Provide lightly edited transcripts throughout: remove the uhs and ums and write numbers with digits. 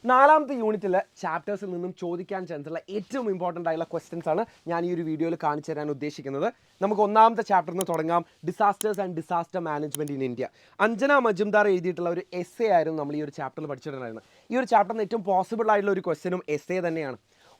നാലാമത്തെ യൂണിറ്റിലെ ചാപ്റ്റേഴ്സിൽ നിന്നും ചോദിക്കാൻ ചാൻസുള്ള ഏറ്റവും ഇമ്പോർട്ടൻ്റ് ആയുള്ള ക്വസ്റ്റ്യൻസ് ആണ് ഞാൻ ഈ ഒരു വീഡിയോയിൽ കാണിച്ചു തരാൻ ഉദ്ദേശിക്കുന്നത്. നമുക്ക് ഒന്നാമത്തെ ചാപ്റ്ററിൽ നിന്ന് തുടങ്ങാം. Disasters and disaster management in India. Anjana Majumdar എഴുതിയിട്ടുള്ള ഒരു എസ്സേ ആയിരുന്നു നമ്മൾ ഈ ഒരു ചാപ്റ്ററിൽ പഠിച്ചിട്ടുണ്ടായിരുന്നത്. ഈ ഒരു ചാപ്റ്ററിന് ഏറ്റവും പോസിബിൾ ആയിട്ടുള്ള ഒരു ക്വസ്റ്റ്യനും എസ്സേ തന്നെയാണ്.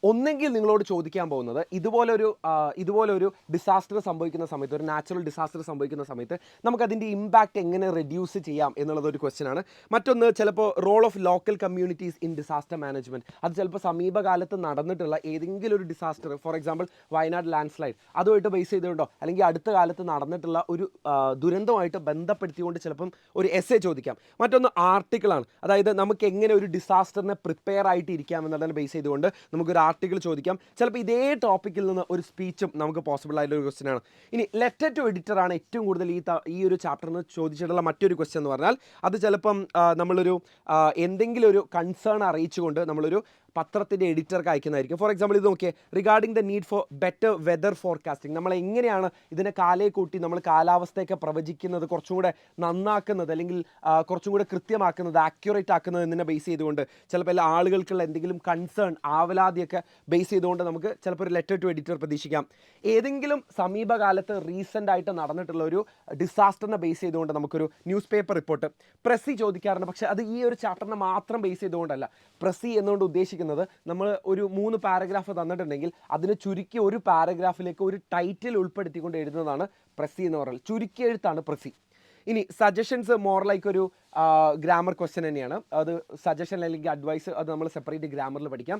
ഒന്നെങ്കിൽ നിങ്ങളോട് ചോദിക്കാൻ പോകുന്നത് ഇതുപോലൊരു ഡിസാസ്റ്റർ സംഭവിക്കുന്ന സമയത്ത്, ഒരു നാച്ചുറൽ ഡിസാസ്റ്റർ സംഭവിക്കുന്ന സമയത്ത് നമുക്കതിൻ്റെ ഇമ്പാക്റ്റ് എങ്ങനെ റെഡ്യൂസ് ചെയ്യാം എന്നുള്ളതൊരു ക്വസ്റ്റ്യനാണ്. മറ്റൊന്ന് ചിലപ്പോൾ role of local communities in disaster management. അത് ചിലപ്പോൾ സമീപകാലത്ത് നടന്നിട്ടുള്ള ഏതെങ്കിലും ഒരു disaster, for example Wayanad landslide, അതുമായിട്ട് ബേസ് ചെയ്തുകൊണ്ടോ അല്ലെങ്കിൽ അടുത്ത കാലത്ത് നടന്നിട്ടുള്ള ഒരു ദുരന്തമായിട്ട് ബന്ധപ്പെടുത്തിക്കൊണ്ട് ചിലപ്പം ഒരു എസ്സേ ചോദിക്കാം. മറ്റൊന്ന് ആർട്ടിക്കിളാണ്. അതായത് നമുക്ക് എങ്ങനെ ഒരു ഡിസാസ്റ്ററിനെ പ്രിപ്പയർ ആയിട്ട് ഇരിക്കാം എന്നതിനെ ബേസ് ചെയ്തുകൊണ്ട് നമുക്കൊരു ആർട്ടിക്കിൾ ചോദിക്കാം. ചിലപ്പോൾ ഇതേ ടോപ്പിക്കിൽ നിന്ന് ഒരു സ്പീച്ചും നമുക്ക് പോസിബിൾ ആയിട്ടുള്ള ഒരു ക്വസ്റ്റ്യൻ ആണ്. ഇനി ലെറ്റർ ടു എഡിറ്റർ ആണ് ഏറ്റവും കൂടുതൽ ഈ ഒരു ചാപ്റ്ററിൽ നിന്ന് ചോദിച്ചിട്ടുള്ള മറ്റൊരു ക്വസ്റ്റ്യൻ എന്ന് പറഞ്ഞാൽ അത് ചിലപ്പം നമ്മളൊരു എന്തെങ്കിലും ഒരു കൺസേൺ അറിയിച്ചുകൊണ്ട് നമ്മളൊരു പത്രത്തിൻ്റെ എഡിറ്റർക്ക് അയക്കുന്നതായിരിക്കും. ഫോർ എക്സാമ്പിൾ ഇത് നോക്കിയേ, regarding the need for better weather forecasting. നമ്മൾ എങ്ങനെയാണ് ഇതിനെ കാലേ കൂട്ടി നമ്മൾ കാലാവസ്ഥയൊക്കെ പ്രവചിക്കുന്നത് കുറച്ചും കൂടെ നന്നാക്കുന്നത്, അല്ലെങ്കിൽ കുറച്ചും കൂടെ കൃത്യമാക്കുന്നത്, ആക്യുറേറ്റ് ആക്കുന്നത് എന്നതിനെ ബേസ് ചെയ്തുകൊണ്ട് ചിലപ്പോൾ എല്ലാ ആളുകൾക്കുള്ള എന്തെങ്കിലും കൺസേൺ, ആവലാതിയൊക്കെ ബേസ് ചെയ്തുകൊണ്ട് നമുക്ക് ചിലപ്പോൾ ഒരു ലെറ്റർ ടു എഡിറ്റർ പ്രതീക്ഷിക്കാം. ഏതെങ്കിലും സമീപകാലത്ത് റീസെൻ്റ് ആയിട്ട് നടന്നിട്ടുള്ള ഒരു ഡിസാസ്റ്ററിനെ ബേസ് ചെയ്തുകൊണ്ട് നമുക്കൊരു ന്യൂസ് പേപ്പർ റിപ്പോർട്ട് പ്രസി ചോദിക്കാറുണ്ട്. പക്ഷേ അത് ഈ ഒരു ചാപ്റ്ററിനെ മാത്രം ബേസ് ചെയ്തുകൊണ്ടല്ല. പ്രസി എന്നുകൊണ്ട് ഉദ്ദേശിക്കുന്നത് നമ്മൾ ഒരു 3 പാരഗ്രാഫ് തന്നിട്ടുണ്ടെങ്കിൽ അതിന് ചുരുക്കി ഒരു പാരഗ്രാഫിലേക്ക് ഒരു ടൈറ്റിൽ ഉൾപ്പെടുത്തിക്കൊണ്ട് എഴുതുന്നതാണ് പ്രസി എന്ന് പറയുന്നത്. ചുരുക്കി എഴുത്താണ് പ്രസി. ഇനി സജഷൻസ് മോർ ലൈക്ക് ഒരു ഗ്രാമർ ക്വസ്റ്റ്യൻ തന്നെയാണ്. അത് സജഷൻ അല്ലെങ്കിൽ അഡ്വൈസ് അത് നമ്മൾ സെപ്പറേറ്റ് ഗ്രാമറിൽ പഠിക്കാം.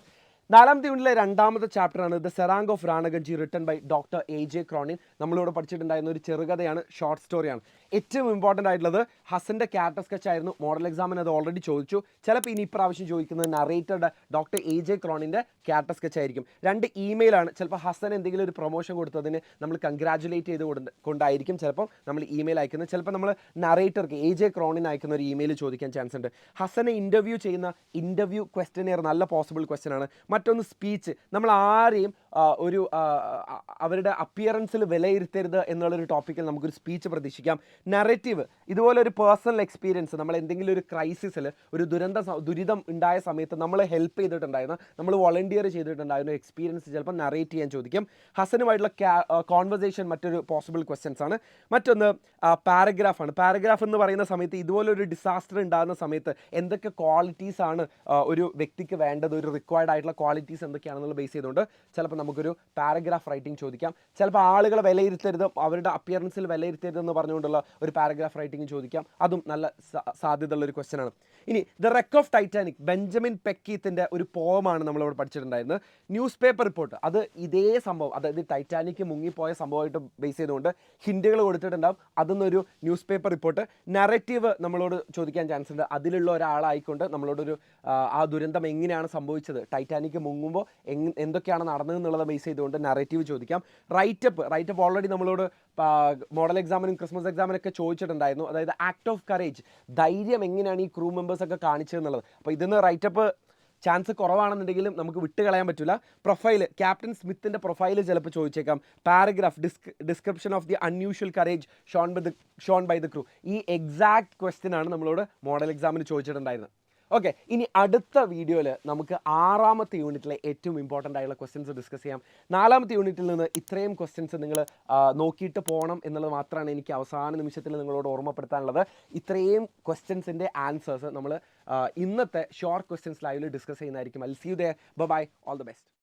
നാലാമത്തെ യൂണിറ്റിലെ രണ്ടാമത്തെ ചാപ്റ്ററാണ് the Serang of Ranaganji written by doctor AJ Cronin. നമ്മളിവിടെ പഠിച്ചിട്ടുണ്ടായിരുന്ന ഒരു ചെറുകഥയാണ്, ഷോർട്ട് സ്റ്റോറിയാണ്. ഏറ്റവും ഇമ്പോർട്ടൻ്റ് ആയിട്ടുള്ളത് ഹസൻ്റെ ക്യാരക്ടർ സ്കെച്ച് ആയിരുന്നു. മോഡൽ എക്സാമിന് അത് ഓൾറെഡി ചോദിച്ചു. ചിലപ്പോൾ ഇനി ഇപ്രാവശ്യം ചോദിക്കുന്നത് നറേറ്ററുടെ ഡോക്ടർ AJ ക്രോണിൻ്റെ ക്യാരക്ടർ സ്കെച്ച് ആയിരിക്കും. 2 ഇമെയിലാണ്. ചിലപ്പോൾ ഹസൻ എന്തെങ്കിലും ഒരു പ്രൊമോഷൻ കൊടുത്തതിന് നമ്മൾ കൺഗ്രാജുലേറ്റ് ചെയ്ത് കൊണ്ടായിരിക്കും ചിലപ്പോൾ നമ്മൾ ഇമെയിൽ അയക്കുന്നത്. ചിലപ്പോൾ നമ്മൾ നറേറ്റർക്ക് AJ ക്രോണിന് അയക്കുന്ന ഒരു ഇമെയിൽ ചോദിക്കാൻ ചാൻസ് ഉണ്ട്. ഹസനെ ഇൻ്റർവ്യൂ ചെയ്യുന്ന ഇൻ്റർവ്യൂ ക്വസ്റ്റ്യനെയർ നല്ല പോസിബിൾ ക്വസ്റ്റ്യൻ ആണ്. മറ്റൊന്ന് സ്പീച്ച്. നമ്മൾ ആരെയും ഒരു അവരുടെ അപ്പിയറൻസിൽ വിലയിരുത്തരുത് എന്നുള്ളൊരു ടോപ്പിക്കിൽ നമുക്കൊരു സ്പീച്ച് പ്രതീക്ഷിക്കാം. നറേറ്റീവ്, ഇതുപോലെ ഒരു പേഴ്സണൽ എക്സ്പീരിയൻസ്, നമ്മൾ എന്തെങ്കിലും ഒരു ക്രൈസിസിൽ ഒരു ദുരിതം ഉണ്ടായ സമയത്ത് നമ്മൾ ഹെൽപ്പ് ചെയ്തിട്ടുണ്ടായിരുന്ന, നമ്മൾ വോളണ്ടിയർ ചെയ്തിട്ടുണ്ടായിരുന്ന എക്സ്പീരിയൻസ് ചിലപ്പോൾ നറേറ്റ് ചെയ്യാൻ ചോദിക്കും. ഹസനുമായിട്ടുള്ള കോൺവെർസേഷൻ മറ്റൊരു പോസിബിൾ ക്വസ്റ്റ്യൻസ് ആണ്. മറ്റൊന്ന് പാരഗ്രാഫാണ്. പാരഗ്രാഫ് എന്ന് പറയുന്ന സമയത്ത് ഇതുപോലൊരു ഡിസാസ്റ്റർ ഉണ്ടാകുന്ന സമയത്ത് എന്തൊക്കെ ക്വാളിറ്റീസ് ആണ് ഒരു വ്യക്തിക്ക് വേണ്ടത്, ഒരു റിക്വയർഡ് ആയിട്ടുള്ള ക്വാളിറ്റീസ് എന്തൊക്കെയാണെന്നുള്ള ബേസ് ചെയ്തുകൊണ്ട് ചിലപ്പോൾ നമുക്കൊരു പാരഗ്രാഫ് റൈറ്റിംഗ് ചോദിക്കാം. ചിലപ്പോൾ ആളുകളെ വിലയിരുത്തരുത്, അവരുടെ അപ്പിയറൻസിൽ വിലയിരുത്തരുത് എന്ന് പറഞ്ഞുകൊണ്ടുള്ള ഒരു പാരഗ്രാഫ് റൈറ്റിംഗ് ചോദിക്കാം. അതും നല്ല സാധ്യതയുള്ളൊരു ക്വസ്റ്റ്യൻ ആണ്. ഇനി the wreck of Titanic, Benjamin പെക്കീത്തിൻ്റെ ഒരു പോമാണ് നമ്മളിവിടെ പഠിച്ചിട്ടുണ്ടായിരുന്നത്. ന്യൂസ് പേപ്പർ റിപ്പോർട്ട്, അത് ഇതേ സംഭവം, അതായത് ടൈറ്റാനിക് മുങ്ങിപ്പോയ സംഭവമായിട്ട് ബേസ് ചെയ്തുകൊണ്ട് ഹിൻറ്റുകൾ കൊടുത്തിട്ടുണ്ടാകും. അതൊന്നൊരു ന്യൂസ് പേപ്പർ റിപ്പോർട്ട്. നറേറ്റീവ് നമ്മളോട് ചോദിക്കാൻ ചാൻസ് ഉണ്ട്. അതിലുള്ള ഒരാളായിക്കൊണ്ട് നമ്മളോടൊരു ആ ദുരന്തം എങ്ങനെയാണ് സംഭവിച്ചത്, ടൈറ്റാനിക് മുങ്ങുമ്പോൾ എന്തൊക്കെയാണ് നടന്നതെന്നുള്ളത് ബേസ് ചെയ്തുകൊണ്ട് നറേറ്റീവ് ചോദിക്കാം. റൈറ്റപ്പ് ഓൾറെഡി നമ്മളോട് മോഡൽ എക്സാമിനും ക്രിസ്മസ് എക്സാമിനൊക്കെ ചോദിച്ചിട്ടുണ്ടായിരുന്നു. അതായത് ആക്ട് ഓഫ് കറേജ്, ധൈര്യം എങ്ങനെയാണ് ഈ ക്രൂ മെമ്പേഴ്സൊക്കെ കാണിച്ചതെന്നുള്ളത്. അപ്പോൾ ഇതിന്ന് റൈറ്റപ്പ് ചാൻസ് കുറവാണെന്നുണ്ടെങ്കിലും നമുക്ക് വിട്ടുകളയാൻ പറ്റില്ല. പ്രൊഫൈൽ, ക്യാപ്റ്റൻ സ്മിത്തിൻ്റെ പ്രൊഫൈൽ ചിലപ്പോൾ ചോദിച്ചേക്കാം. Paragraph, description of the unusual courage shown by the crew. ഈ എക്സാക്ട് ക്വസ്റ്റ്യൻ ആണ് നമ്മളോട് മോഡൽ എക്സാമിന് ചോദിച്ചിട്ടുണ്ടായിരുന്നത്. ഓക്കെ, ഇനി അടുത്ത വീഡിയോയിൽ നമുക്ക് 6ാമത്തെ യൂണിറ്റിലെ ഏറ്റവും ഇമ്പോർട്ടൻ്റ് ആയിട്ടുള്ള ക്വസ്റ്റ്യൻസ് ഡിസ്കസ് ചെയ്യാം. 4ാമത്തെ യൂണിറ്റിൽ നിന്ന് ഇത്രയും ക്വസ്റ്റ്യൻസ് നിങ്ങൾ നോക്കിയിട്ട് പോകണം എന്നുള്ളത് മാത്രമാണ് എനിക്ക് അവസാന നിമിഷത്തിൽ നിങ്ങളോട് ഓർമ്മപ്പെടുത്താനുള്ളത്. ഇത്രയും ക്വസ്റ്റ്യൻസിൻ്റെ ആൻസേഴ്സ് നമ്മൾ ഇന്നത്തെ ഷോർട്ട് ക്വസ്റ്റ്യൻസ് ലൈവിൽ ഡിസ്കസ് ചെയ്യുന്നതായിരിക്കും. I will see you there. Bye, all the best.